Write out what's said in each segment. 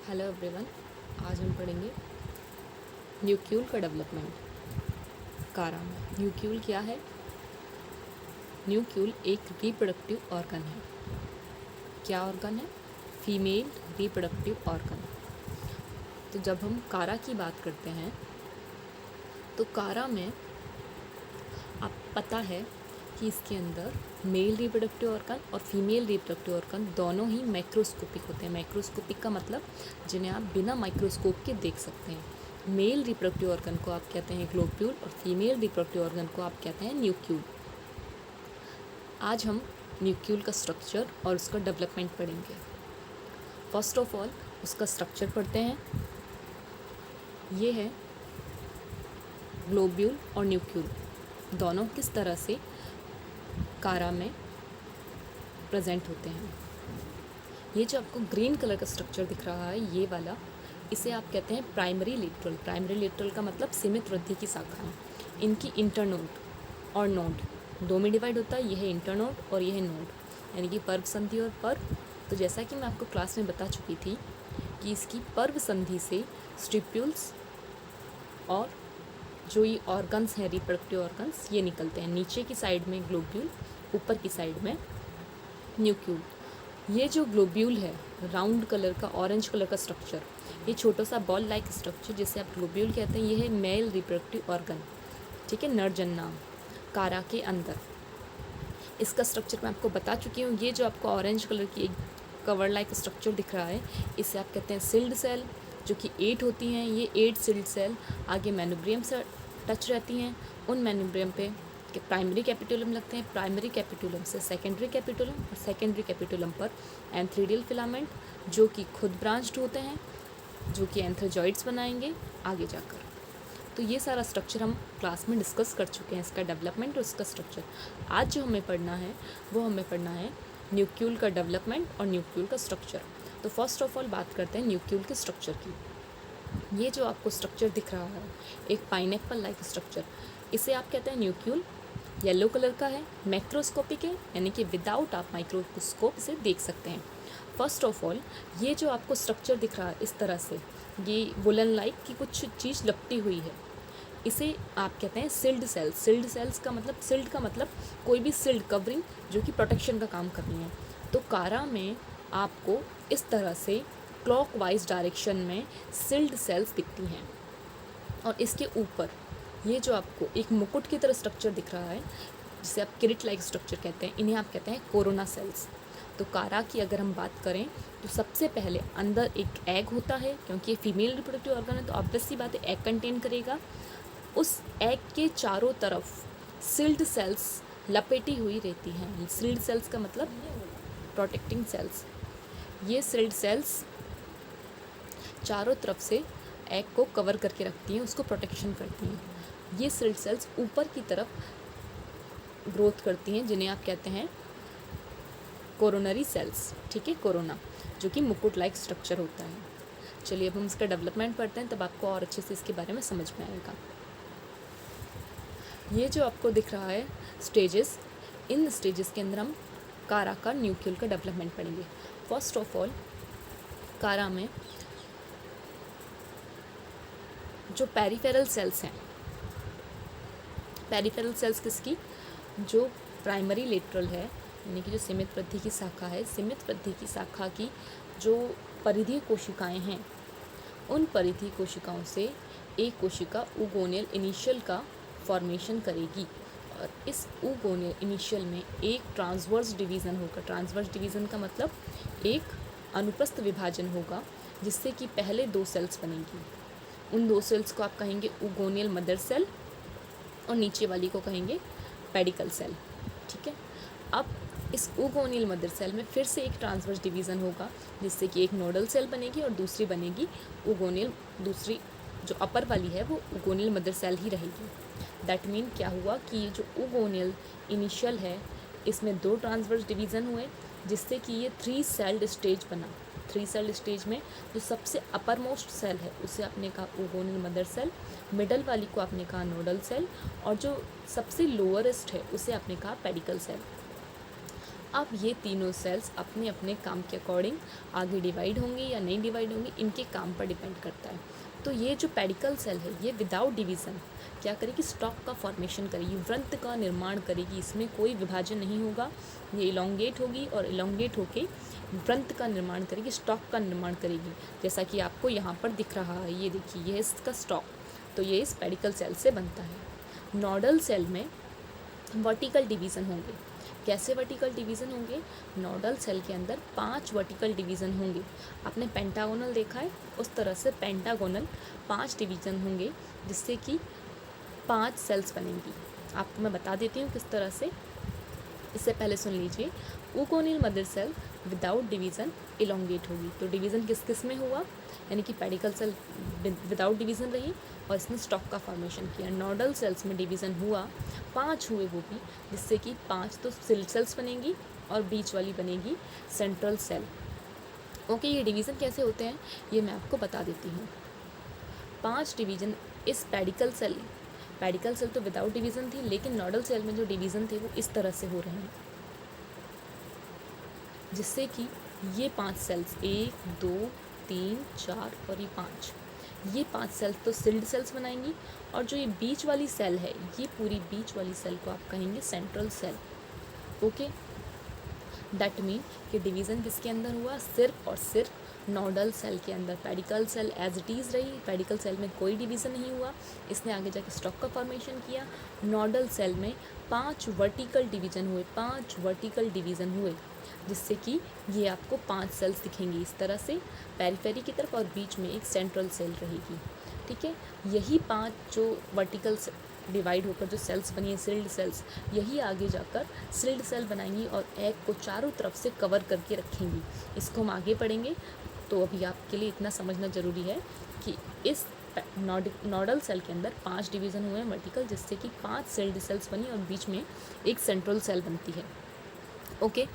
Hello everyone, आज हम पढ़ेंगे न्यूक्लियल का डेवलपमेंट कारा में। न्यूक्लियल क्या है? न्यूक्लियल एक रिप्रोडक्टिव ऑर्गन है। क्या ऑर्गन है? Female reproductive organ. तो जब हम कारा की बात करते हैं तो कारा में आप पता है कि इसके अंदर मेल रिप्रोडक्टिव ऑर्गन और फीमेल रिप्रोडक्टिव ऑर्गन दोनों ही माइक्रोस्कोपिक होते हैं। माइक्रोस्कोपिक का मतलब जिन्हें आप बिना माइक्रोस्कोप के देख सकते हैं। मेल रिप्रोडक्टिव ऑर्गन को आप कहते हैं ग्लोब्यूल और फीमेल रिप्रोडक्टिव ऑर्गन को आप कहते हैं न्यूक्लियल। आज हम न्यूक्लियल का स्ट्रक्चर और उसका डेवलपमेंट पढ़ेंगे। फर्स्ट ऑफ ऑल उसका स्ट्रक्चर पढ़ते हैं। ये है ग्लोब्यूल और न्यूक्लियल, दोनों किस तरह से कारा में प्रेजेंट होते हैं। ये जो आपको ग्रीन कलर का स्ट्रक्चर दिख रहा है, ये वाला, इसे आप कहते हैं प्राइमरी लेटरल। प्राइमरी लेटरल का मतलब सीमित वृद्धि की शाखाएं। इनकी इंटरनोड और नोड दो में डिवाइड होता है। यह है इंटरनोड और यह है नोड, यानी कि पर्व संधि और पर्व। तो जैसा कि मैं आपको क्लास में बता चुकी थी कि इसकी पर्व संधि से स्टिप्यूल्स और जो ये ऑर्गन्स हैं रिप्रोडक्टिव ऑर्गन्स, ये निकलते हैं। नीचे की साइड में ग्लोब्यूल, ऊपर की साइड में न्यूक्लियल। ये जो ग्लोब्यूल है, राउंड कलर का, ऑरेंज कलर का स्ट्रक्चर, ये छोटा सा बॉल लाइक स्ट्रक्चर जिसे आप ग्लोब्यूल कहते हैं, ये है मेल रिप्रोडक्टिव ऑर्गन। ठीक है, नर जननांग कारा के अंदर। इसका स्ट्रक्चर मैं आपको बता चुकी हूँ। ये जो आपको ऑरेंज कलर की एक कवर लाइक स्ट्रक्चर दिख रहा है, इसे आप कहते हैं सिल्ड सेल, जो कि 8 होती हैं। ये 8 सिल्ड सेल आगे मैनुब्रियम से टच रहती हैं। उन मैनुब्रियम पे प्राइमरी कैपिटुलम लगते हैं। प्राइमरी कैपिटुलम से सेकेंडरी कैपिटुलम और सेकेंडरी कैपिटुलम पर एंथ्रीडियल फिलामेंट, जो कि खुद ब्रांच्ड होते हैं, जो कि एंथ्रोजॉइड्स बनाएंगे आगे जाकर। तो ये सारा स्ट्रक्चर हम क्लास में डिस्कस कर चुके हैं, इसका डेवलपमेंट और इसका स्ट्रक्चर। आज जो हमें पढ़ना है वो हमें पढ़ना है न्यूक्लियल का डेवलपमेंट और न्यूक्लियल का स्ट्रक्चर। तो फर्स्ट ऑफ ऑल बात करते हैं न्यूक्लियल के स्ट्रक्चर की। ये जो आपको स्ट्रक्चर दिख रहा है, एक पाइनएप्पल लाइक स्ट्रक्चर, इसे आप कहते हैं न्यूक्लियल। येलो कलर का है, मैक्रोस्कोपिक है, यानी कि विदाउट आप माइक्रोस्कोप इसे देख सकते हैं। फर्स्ट ऑफ ऑल ये जो आपको स्ट्रक्चर दिख रहा है इस तरह से, ये वुलन लाइक की कुछ चीज़ लपटी हुई है, इसे आप कहते हैं सिल्ड सेल्स। सिल्ड सेल्स का मतलब, सिल्ड का मतलब कोई भी सिल्ड कवरिंग जो कि प्रोटेक्शन का काम कर रही है। तो कारा में आपको इस तरह से क्लॉकवाइज डायरेक्शन में सिल्ड सेल्स दिखती हैं। और इसके ऊपर ये जो आपको एक मुकुट की तरह स्ट्रक्चर दिख रहा है, जिसे आप किरिट लाइक स्ट्रक्चर कहते हैं, इन्हें आप कहते हैं कोरोना सेल्स। तो कारा की अगर हम बात करें तो सबसे पहले अंदर एक एग होता है, क्योंकि ये फीमेल रिप्रोडक्टिव ऑर्गन है तो ऑब्वियस सी बात है एग कंटेन करेगा। उस एग के चारों तरफ सिल्ड सेल्स लपेटी हुई रहती हैं। सिल्ड सेल्स का मतलब प्रोटेक्टिंग सेल्स। ये सिल्ड सेल्स चारों तरफ से एग को कवर करके रखती हैं, उसको प्रोटेक्शन करती हैं। ये सिल्ड सेल्स ऊपर की तरफ ग्रोथ करती हैं, जिन्हें आप कहते हैं कोरोनरी सेल्स। ठीक है, कोरोना, जो कि मुकुट लाइक स्ट्रक्चर होता है। चलिए अब हम इसका डेवलपमेंट पढ़ते हैं, तब आपको और अच्छे से इसके बारे में समझ में आएगा। ये जो आपको दिख रहा है स्टेजेस, इन स्टेजेस के अंदर हम कारा का न्यूक्लियल का डेवलपमेंट पढ़ेंगे। फर्स्ट ऑफ ऑल कारा में जो पेरिफेरल सेल्स हैं, पेरिफेरल सेल्स किसकी? जो प्राइमरी लेटरल है, यानी कि जो सीमित वृद्धि की शाखा है, सीमित वृद्धि की शाखा की जो परिधीय कोशिकाएं हैं, उन परिधीय कोशिकाओं से एक कोशिका ऊगोनियल इनिशियल का फॉर्मेशन करेगी। और इस ऊगोनियल इनिशियल में एक ट्रांसवर्स डिवीज़न होगा। ट्रांसवर्स डिवीज़न का मतलब एक अनुप्रस्थ विभाजन होगा, जिससे कि पहले 2 सेल्स बनेगी। उन 2 सेल्स को आप कहेंगे ऊगोनियल मदर सेल और नीचे वाली को कहेंगे पेडिकल सेल। ठीक है, अब इस ऊगोनियल मदर सेल में फिर से एक ट्रांसवर्स डिवीज़न होगा, जिससे कि एक नोडल सेल बनेगी और दूसरी बनेगी ऊगोनियल, दूसरी जो अपर वाली है वो ऊगोनियल मदर सेल ही रहेगी। दैट मीन क्या हुआ कि ये जो ऊगोनियल इनिशियल है, इसमें 2 ट्रांसवर्स डिवीज़न हुए, जिससे कि ये 3 सेल्ड स्टेज बना। 3 सेल्ड स्टेज में जो सबसे अपर मोस्ट सेल है उसे आपने कहा ऊगोनियल मदर सेल, मिडल वाली को आपने कहा नोडल सेल, और जो सबसे लोअरेस्ट है उसे आपने कहा पेडिकल सेल। अब ये तीनों सेल्स अपने अपने काम के अकॉर्डिंग आगे डिवाइड होंगे या नहीं डिवाइड होंगे, इनके काम पर डिपेंड करता है। तो ये जो पेडिकल सेल है ये विदाउट डिवीज़न क्या करेगी, स्टॉक का फॉर्मेशन करेगी, वृंत का निर्माण करेगी, इसमें कोई विभाजन नहीं होगा, ये इलोंगेट होगी और इलोंगेट होके वृंत का निर्माण करेगी, स्टॉक का निर्माण करेगी, जैसा कि आपको यहाँ पर दिख रहा है। ये देखिए, ये है इसका स्टॉक, तो ये इस पेडिकल सेल से बनता है। नोडल सेल में वर्टिकल डिवीज़न होंगे। कैसे वर्टिकल डिवीज़न होंगे? नोडल सेल के अंदर 5 वर्टिकल डिवीज़न होंगे। आपने पेंटागोनल देखा है, उस तरह से पेंटागोनल 5 डिवीज़न होंगे, जिससे कि 5 सेल्स बनेंगी। आपको मैं बता देती हूँ किस तरह से। इससे पहले सुन लीजिए, ऊकोनियल mother cell without division elongate होगी। तो डिवीज़न किस किस में हुआ, यानी कि पेडिकल सेल विदाउट डिवीज़न रही और इसने स्टॉक का फॉर्मेशन किया। नोडल सेल्स में डिवीज़न हुआ, 5 हुए वो भी, जिससे कि 5 तो सेल्स बनेंगी और बीच वाली बनेगी सेंट्रल सेल। ओके, ये डिवीज़न कैसे होते हैं ये मैं आपको बता देती हूँ। 5 डिवीज़न इस पेडिकल सेल तो विदाउट डिवीज़न थी, लेकिन नोडल सेल में जो डिवीज़न थे वो इस तरह से हो रहे हैं, जिससे कि ये 5 सेल्स 1 2 3 4 और ये 5 सेल्स तो सिल्ड सेल्स बनाएंगी, और जो ये बीच वाली सेल है, ये पूरी बीच वाली सेल को आप कहेंगे central cell. Okay, that mean कि डिवीज़न किसके अंदर हुआ, सिर्फ और सिर्फ नोडल सेल के अंदर। Pedicle cell as it is रही, पेडिकल सेल में कोई डिवीज़न नहीं हुआ, इसने आगे जाके स्टॉक का फॉर्मेशन किया। नोडल सेल में 5 वर्टिकल डिवीज़न हुए, 5 वर्टिकल डिवीज़न हुए, जिससे कि ये आपको 5 सेल्स दिखेंगी इस तरह से पेरिफेरी की तरफ, और बीच में एक सेंट्रल सेल रहेगी। ठीक है, यही 5 जो वर्टिकल डिवाइड होकर जो सेल्स बनी है सिल्ड सेल्स, यही आगे जाकर सिल्ड सेल बनाएंगी और एग को चारों तरफ से कवर करके रखेंगी। इसको हम आगे पढ़ेंगे, तो अभी आपके लिए इतना समझना ज़रूरी है कि इस नोडल सेल के अंदर 5 डिवीज़न हुए हैं वर्टिकल, जिससे कि 5 सिल्ड सेल्स बनी और बीच में एक सेंट्रल सेल बनती है। ओके,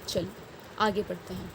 चलिए आगे बढ़ते हैं।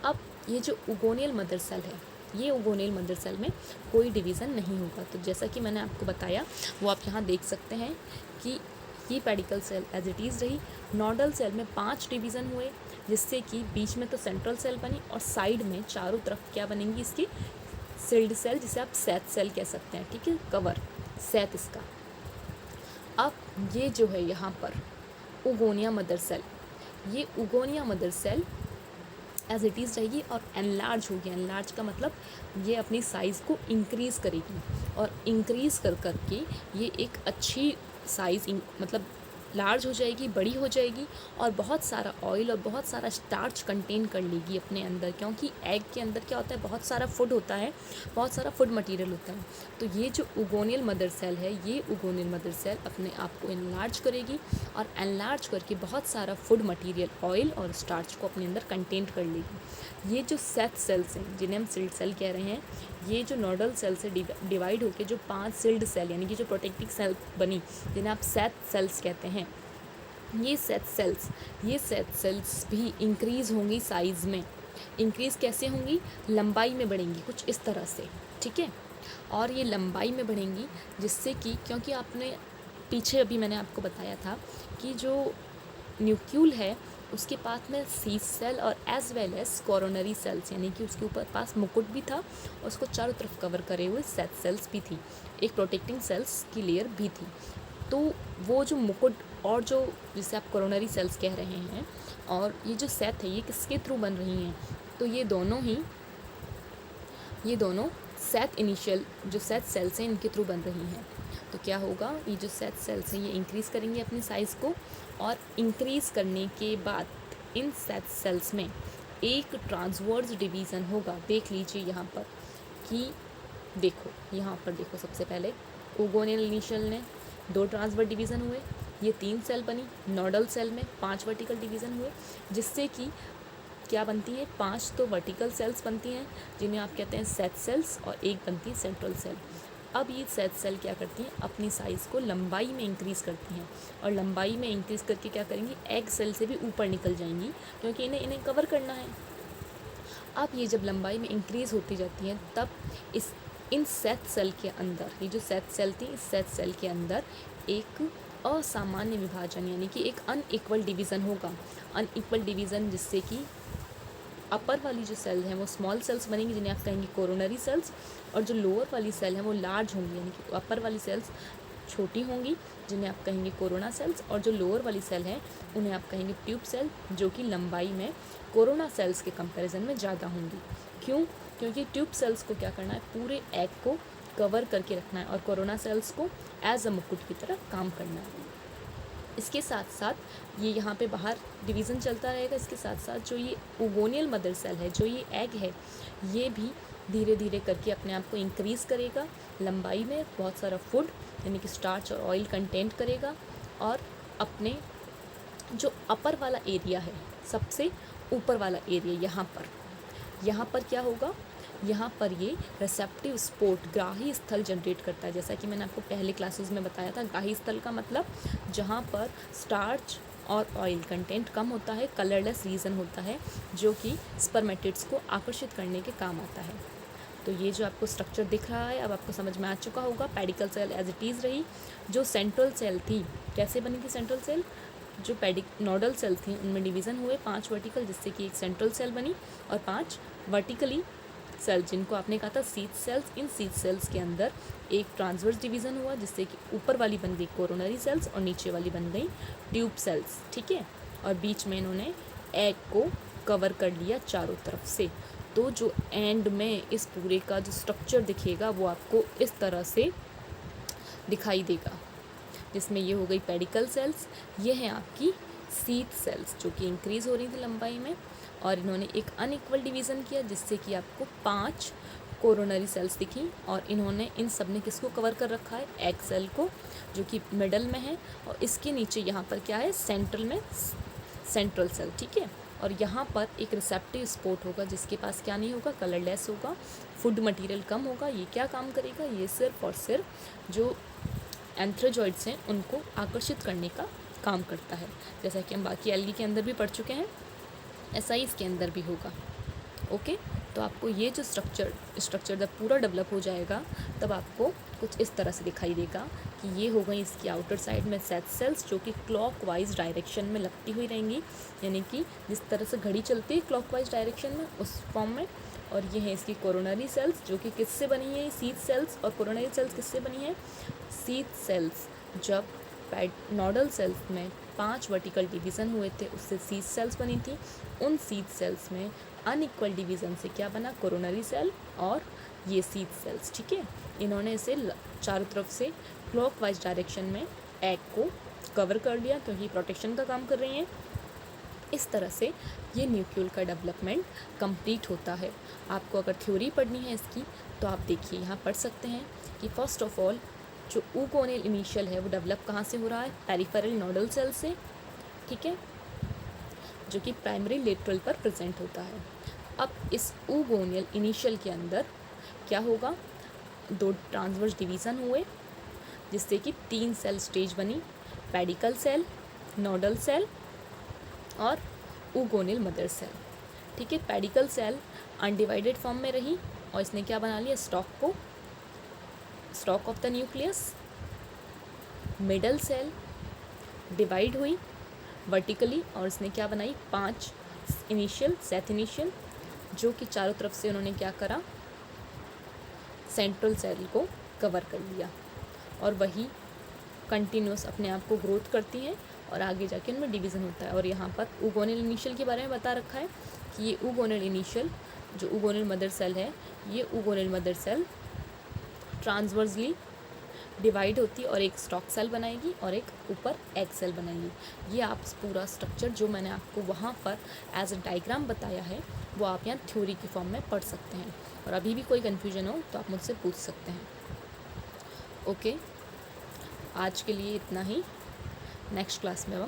अब ये जो उगोनियल मदर सेल है, ये उगोनियल मदर सेल में कोई डिवीज़न नहीं होगा। तो जैसा कि मैंने आपको बताया, वो आप यहाँ देख सकते हैं कि ये pedicle cell as it is रही। नोडल सेल में 5 डिवीज़न हुए, जिससे कि बीच में तो सेंट्रल सेल बनी और साइड में चारों तरफ क्या बनेंगी इसकी, सिल्ड सेल, जिसे आप सेट सेल कह सकते हैं। ठीक है, कवर सेट इसका। अब ये जो है यहाँ पर उगोनिया मदर सेल, ये oogonia mother cell as it is रहेगी और एनलार्ज होगी। एनलार्ज का मतलब ये अपनी साइज़ को इंक्रीज़ करेगी, और इंक्रीज़ कर करके ये एक अच्छी साइज़ मतलब लार्ज हो जाएगी, बड़ी हो जाएगी, और बहुत सारा ऑयल और बहुत सारा स्टार्च कंटेन कर लेगी अपने अंदर, क्योंकि एग के अंदर क्या होता है, बहुत सारा फूड होता है, बहुत सारा फूड मटेरियल होता है। तो ये जो उगोनियल मदर सेल है, ये उगोनियल मदर सेल अपने आप को एनलार्ज करेगी, और एनलार्ज करके बहुत सारा फूड मटेरियल, ऑयल और स्टार्च को अपने अंदर कंटेन कर लेगी। ये जो सेट सेल्स हैं, जिन्हें हम सिल्ड सेल कह रहे हैं, ये जो नोडल सेल से डिवाइड होकर जो 5 सिल्ड सेल यानी कि जो प्रोटेक्टिव सेल बनी, जिन्हें आप सेट सेल्स कहते हैं, ये सेट सेल्स भी इंक्रीज़ होंगी साइज़ में। इंक्रीज़ कैसे होंगी, लंबाई में बढ़ेंगी कुछ इस तरह से। ठीक है, और ये लंबाई में बढ़ेंगी जिससे कि, क्योंकि आपने पीछे अभी मैंने आपको बताया था कि जो न्यूक्लियस है उसके पास में सीस सेल और as well as coronary cells, यानी कि उसके ऊपर पास मुकुट भी था और उसको चारों तरफ कवर करे हुए सेट सेल्स भी थी, एक प्रोटेक्टिंग सेल्स की लेयर भी थी। तो वो जो मुकुट और जो जिसे आप कोरोनरी सेल्स कह रहे हैं, और ये जो सेट है, ये किसके थ्रू बन रही हैं, तो ये दोनों सेट इनिशियल जो सेट सेल्स हैं इनके थ्रू बन रही हैं। तो क्या होगा, ये जो सेट सेल्स हैं ये इंक्रीज़ करेंगे अपनी साइज़ को, और इंक्रीज़ करने के बाद इन सेट सेल्स में एक ट्रांसवर्स डिवीज़न होगा। देख लीजिए यहाँ पर कि देखो, यहाँ पर देखो, सबसे पहले उगोनियल इनिशियल ने 2 ट्रांसवर्स डिवीज़न हुए, ये 3 सेल बनी। नोडल सेल में 5 वर्टिकल डिवीज़न हुए, जिससे कि क्या बनती है, 5 तो वर्टिकल सेल्स बनती हैं जिन्हें आप कहते हैं सेट सेल्स, और एक बनती है सेंट्रल सेल। अब ये सेट सेल क्या करती हैं, अपनी साइज़ को लंबाई में इंक्रीज़ करती हैं, और लंबाई में इंक्रीज़ करके क्या करेंगी, एग सेल से भी ऊपर निकल जाएंगी, क्योंकि इन्हें कवर करना है। अब ये जब लंबाई में इंक्रीज़ होती जाती हैं, तब इन सेट सेल के अंदर, ये जो सेट सेल थी, इस सेट सेल के अंदर एक असामान्य विभाजन यानी कि एक अनइक्वल डिवीज़न होगा। अनइक्वल डिवीज़न जिससे कि अपर वाली जो सेल हैं वो स्मॉल सेल्स बनेंगी जिन्हें आप कहेंगे कोरोनरी सेल्स, और जो लोअर वाली सेल है वो लार्ज होंगी यानी कि अपर वाली सेल्स छोटी होंगी जिन्हें आप कहेंगे कोरोना सेल्स, और जो लोअर वाली सेल हैं उन्हें आप कहेंगे ट्यूब सेल, जो कि लंबाई में कोरोना सेल्स के कंपैरिजन में ज़्यादा होंगी। क्यों? क्योंकि ट्यूब सेल्स को क्या करना है, पूरे एग को कवर करके रखना है, और कोरोना सेल्स को एज अ मुकुट की तरह काम करना है। इसके साथ साथ ये यहाँ पे बाहर डिवीज़न चलता रहेगा। इसके साथ साथ जो ये ओगोनियल मदर सेल है, जो ये एग है, ये भी धीरे धीरे करके अपने आप को इंक्रीज़ करेगा लंबाई में, बहुत सारा फूड यानी कि स्टार्च और ऑयल कंटेंट करेगा, और अपने जो अपर वाला एरिया है, सबसे ऊपर वाला एरिया, यहाँ पर क्या होगा, यहाँ पर ये रिसेप्टिव स्पोर्ट ग्राही स्थल जनरेट करता है। जैसा कि मैंने आपको पहले क्लासेस में बताया था, ग्राही स्थल का मतलब जहाँ पर स्टार्च और ऑयल कंटेंट कम होता है, कलरलेस रीजन होता है, जो कि स्पर्मेटिड्स को आकर्षित करने के काम आता है। तो ये जो आपको स्ट्रक्चर दिख रहा है अब आपको समझ में आ चुका होगा। Pedicle cell as it is रही, जो सेंट्रल सेल थी, कैसे बनी थी सेंट्रल सेल, जो नोडल सेल थी उनमें डिवीज़न हुए 5 वर्टिकल, जिससे कि एक सेंट्रल सेल बनी, और 5 वर्टिकली सेल जिनको आपने कहा था सीड सेल्स। इन सीड सेल्स के अंदर एक ट्रांसवर्स डिवीज़न हुआ, जिससे कि ऊपर वाली बन गई कोरोनरी सेल्स और नीचे वाली बन गई ट्यूब सेल्स, ठीक है। और बीच में इन्होंने एग को कवर कर लिया चारों तरफ से। तो जो एंड में इस पूरे का जो स्ट्रक्चर दिखेगा वो आपको इस तरह से दिखाई देगा, जिसमें ये हो गई पेडिकल सेल्स, ये हैं आपकी सीड सेल्स जो कि इंक्रीज़ हो रही थी लंबाई में, और इन्होंने एक अनइक्वल डिवीज़न किया जिससे कि आपको 5 कोरोनरी सेल्स दिखी, और इन्होंने इन सब ने किसको कवर कर रखा है, एग सेल को, जो कि मिडल में है, और इसके नीचे यहाँ पर क्या है, सेंट्रल में सेंट्रल सेल, ठीक है। और यहाँ पर एक रिसेप्टिव स्पोर्ट होगा जिसके पास क्या नहीं होगा, कलरलेस होगा, फूड मटेरियल कम होगा। ये क्या काम करेगा, ये सिर्फ और सिर्फ जो एंथ्रोजॉइड्स हैं उनको आकर्षित करने का काम करता है। जैसा कि हम बाकी एल्गी के अंदर भी पढ़ चुके हैं, ऐसा ही इसके अंदर भी होगा। ओके, तो आपको ये जो स्ट्रक्चर जब पूरा डेवलप हो जाएगा तब आपको कुछ इस तरह से दिखाई देगा कि ये हो गई इसकी आउटर साइड में सेल्स जो कि क्लॉकवाइज डायरेक्शन में लगती हुई रहेंगी, यानी कि जिस तरह से घड़ी चलती है क्लॉकवाइज डायरेक्शन में, उस फॉर्म में। और ये है इसकी कोरोनरी सेल्स जो कि किससे बनी है, सीड सेल्स। और कोरोनरी सेल्स किससे बनी है, सीड सेल्स। जब नोडल सेल्स में 5 वर्टिकल डिवीज़न हुए थे उससे सीड सेल्स बनी थी। उन सीड सेल्स में अनइक्वल डिवीज़न से क्या बना, कोरोनरी सेल और ये सीड सेल्स, ठीक है। इन्होंने इसे चारों तरफ से क्लॉकवाइज डायरेक्शन में एग को कवर कर लिया क्योंकि प्रोटेक्शन का काम कर रही हैं। इस तरह से ये न्यूक्लियल का डेवलपमेंट कंप्लीट होता है। आपको अगर थ्योरी पढ़नी है इसकी तो आप देखिए यहाँ पढ़ सकते हैं कि फर्स्ट ऑफ ऑल जो oogonal इनिशियल है वो डेवलप कहाँ से हो रहा है, पेरिफेरल नोडल सेल से, ठीक है, जो कि प्राइमरी लेटरल पर प्रेजेंट होता है। अब इस oogonal इनिशियल के अंदर क्या होगा, 2 ट्रांसवर्स डिवीज़न हुए जिससे कि 3 सेल स्टेज बनी, पेडिकल सेल, नोडल सेल और oogonal मदर सेल, ठीक है। पेडिकल सेल अनडिवाइडेड फॉर्म में रही और इसने क्या बना लिया, stock of the nucleus. Middle cell divide हुई वर्टिकली और इसने क्या बनाई, 5 इनिशियल, सेथ इनिशियल, जो कि चारों तरफ से उन्होंने क्या करा, सेंट्रल सेल को कवर कर लिया, और वही कंटिन्यूस अपने आप को ग्रोथ करती हैं और आगे जाके उनमें डिवीज़न होता है। और यहाँ पर oogonal इनिशियल के बारे में बता रखा है कि ये oogonal इनिशियल जो oogonal मदर सेल है, ये oogonal mother cell transversely divide होती है और एक स्टॉक सेल बनाएगी और एक ऊपर एग सेल बनाएगी। ये आप पूरा स्ट्रक्चर जो मैंने आपको वहाँ पर एज अ डायग्राम बताया है वो आप यहाँ थ्योरी की फॉर्म में पढ़ सकते हैं, और अभी भी कोई कन्फ्यूजन हो तो आप मुझसे पूछ सकते हैं। ओके, आज के लिए इतना ही, नेक्स्ट क्लास में हम